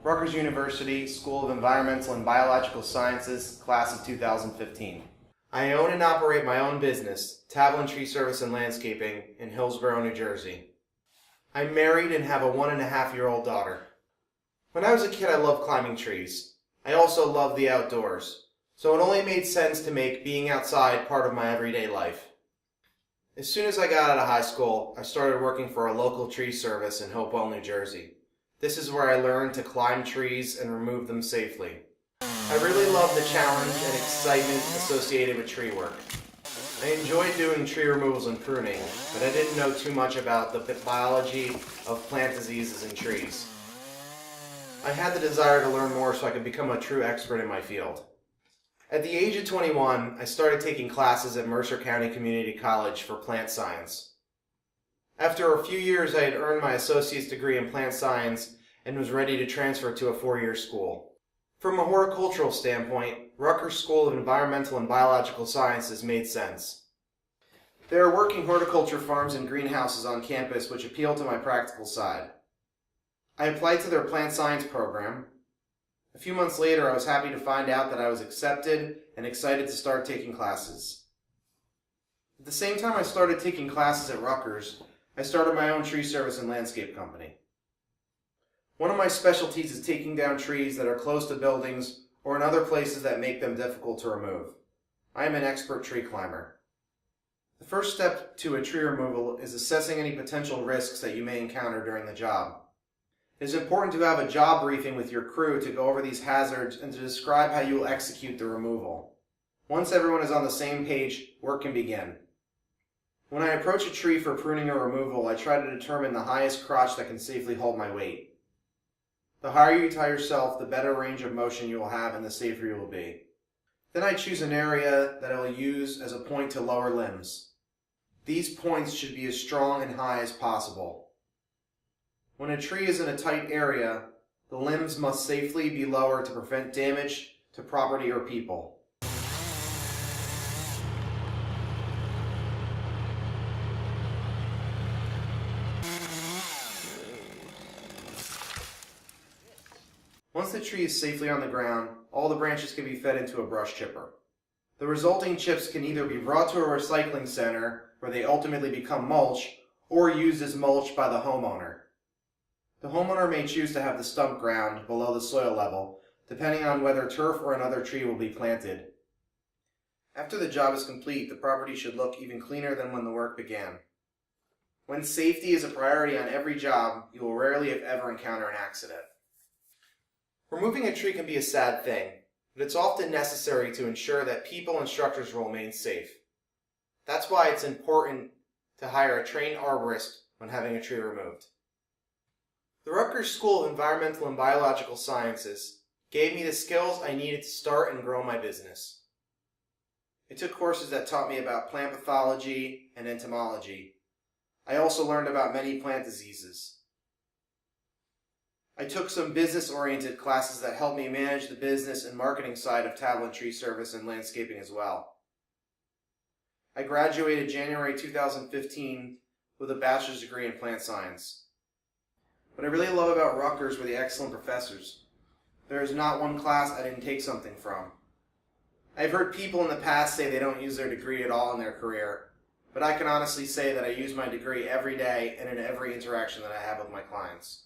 Rutgers University School of Environmental and Biological Sciences, class of 2015. I own and operate my own business, Tavlan Tree Service and Landscaping, in Hillsborough, New Jersey. I'm married and have a 1.5-year-old daughter. When I was a kid, I loved climbing trees. I also loved the outdoors, so it only made sense to make being outside part of my everyday life. As soon as I got out of high school, I started working for a local tree service in Hopewell, New Jersey. This is where I learned to climb trees and remove them safely. I really love the challenge and excitement associated with tree work. I enjoyed doing tree removals and pruning, but I didn't know too much about the biology of plant diseases in trees. I had the desire to learn more so I could become a true expert in my field. At the age of 21, I started taking classes at Mercer County Community College for plant science. After a few years, I had earned my associate's degree in plant science and was ready to transfer to a 4-year school. From a horticultural standpoint, Rutgers School of Environmental and Biological Sciences made sense. There are working horticulture farms and greenhouses on campus which appeal to my practical side. I applied to their plant science program. A few months later, I was happy to find out that I was accepted and excited to start taking classes. At the same time I started taking classes at Rutgers, I started my own tree service and landscape company. One of my specialties is taking down trees that are close to buildings or in other places that make them difficult to remove. I am an expert tree climber. The first step to a tree removal is assessing any potential risks that you may encounter during the job. It is important to have a job briefing with your crew to go over these hazards and to describe how you will execute the removal. Once everyone is on the same page, work can begin. When I approach a tree for pruning or removal, I try to determine the highest crotch that can safely hold my weight. The higher you tie yourself, the better range of motion you will have and the safer you will be. Then I choose an area that I will use as a point to lower limbs. These points should be as strong and high as possible. When a tree is in a tight area, the limbs must safely be lowered to prevent damage to property or people. Once the tree is safely on the ground, all the branches can be fed into a brush chipper. The resulting chips can either be brought to a recycling center where they ultimately become mulch or used as mulch by the homeowner. The homeowner may choose to have the stump ground below the soil level, depending on whether turf or another tree will be planted. After the job is complete, the property should look even cleaner than when the work began. When safety is a priority on every job, you will rarely if ever encounter an accident. Removing a tree can be a sad thing, but it's often necessary to ensure that people and structures will remain safe. That's why it's important to hire a trained arborist when having a tree removed. The Rutgers School of Environmental and Biological Sciences gave me the skills I needed to start and grow my business. I took courses that taught me about plant pathology and entomology. I also learned about many plant diseases. I took some business-oriented classes that helped me manage the business and marketing side of Tavlan Tree Service and Landscaping as well. I graduated January 2015 with a bachelor's degree in plant science. What I really love about Rutgers were the excellent professors. There is not one class I didn't take something from. I've heard people in the past say they don't use their degree at all in their career, but I can honestly say that I use my degree every day and in every interaction that I have with my clients.